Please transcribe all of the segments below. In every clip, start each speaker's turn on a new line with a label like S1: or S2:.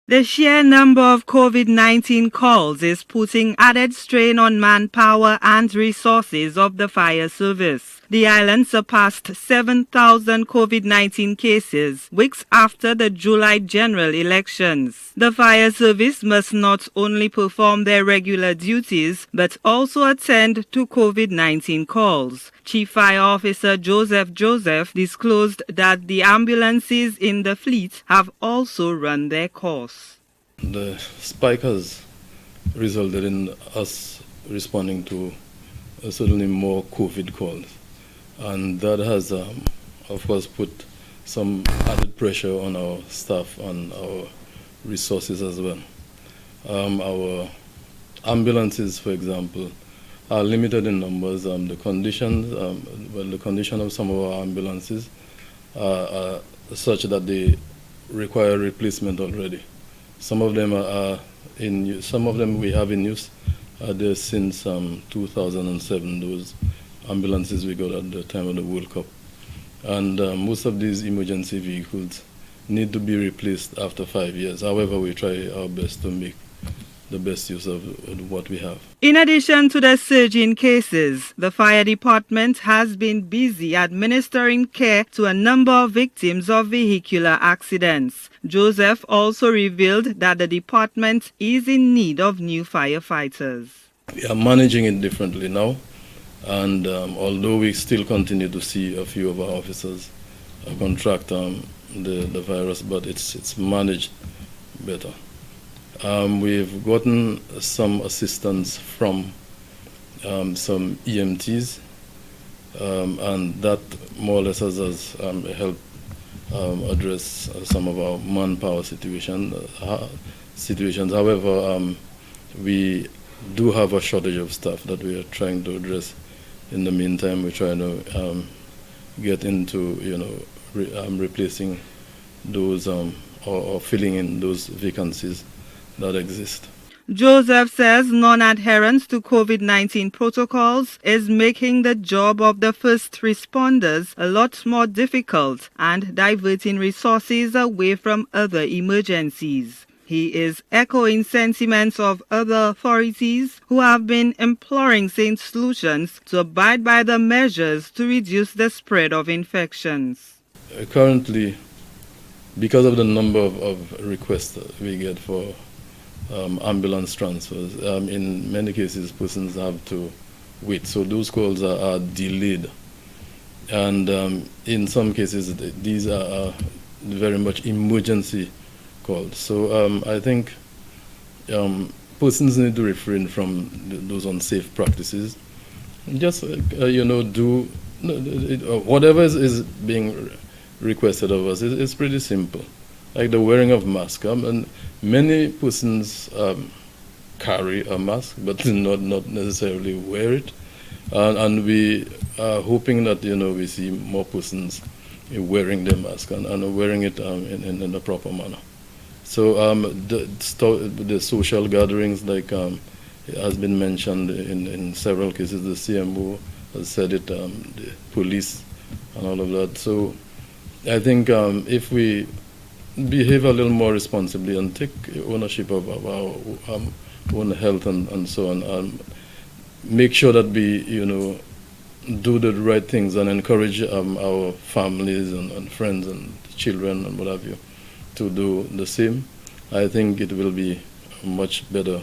S1: The sheer number of COVID-19 calls is putting added strain on manpower and resources of the fire service. The island surpassed 7,000 COVID-19 cases weeks after the July general elections. The fire service must not only perform their regular duties but also attend to COVID-19 calls. Chief Fire Officer Joseph disclosed that the ambulances in the fleet have also run their course.
S2: The spike has resulted in us responding to certainly more COVID calls, and that has, of course, put some added pressure on our staff and our resources as well. Our ambulances, for example, are limited in numbers. The condition of some of our ambulances are such that they require replacement already. Some of them are in use, some of them we have in use. There since 2007, those ambulances we got at the time of the World Cup. And most of these emergency vehicles need to be replaced after 5 years. However, we try our best to make the best use of what we have.
S1: In addition to the surge in cases, the fire department has been busy administering care to a number of victims of vehicular accidents. Joseph also revealed that the department is in need of new firefighters.
S2: We are managing it differently now, and although we still continue to see a few of our officers contract the virus, but it's managed better. We've gotten some assistance from some EMTs, and that more or less has helped address some of our manpower situations. However, we do have a shortage of staff that we are trying to address. In the meantime, we're trying to get into, replacing those or filling in those vacancies that exist.
S1: Joseph says non-adherence to COVID-19 protocols is making the job of the first responders a lot more difficult and diverting resources away from other emergencies. He is echoing sentiments of other authorities who have been imploring Saint Lucians to abide by the measures to reduce the spread of infections.
S2: Currently, because of the number of requests that we get for ambulance transfers, in many cases persons have to wait, so those calls are delayed, and in some cases these are very much emergency calls. So I think persons need to refrain from those unsafe practices. Just do whatever is being requested of us. It's pretty simple, like the wearing of mask. And many persons carry a mask, but not necessarily wear it. And we are hoping that we see more persons wearing their mask and wearing it in the proper manner. So the social gatherings, like has been mentioned in several cases, the CMO has said it, the police and all of that. So I think if we behave a little more responsibly and take ownership of our own health and so on, make sure that we do the right things and encourage our families and friends and children and what have you to do the same, I think it will be much better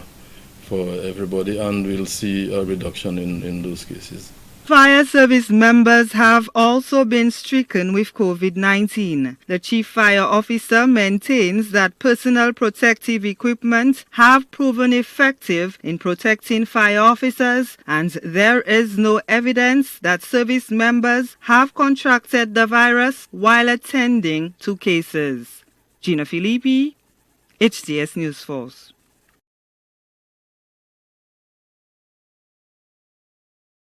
S2: for everybody, and we'll see a reduction in those cases.
S1: Fire service members have also been stricken with COVID-19. The Chief Fire Officer maintains that personal protective equipment have proven effective in protecting fire officers, and there is no evidence that service members have contracted the virus while attending to cases. Gina Filippi, HTS News Force.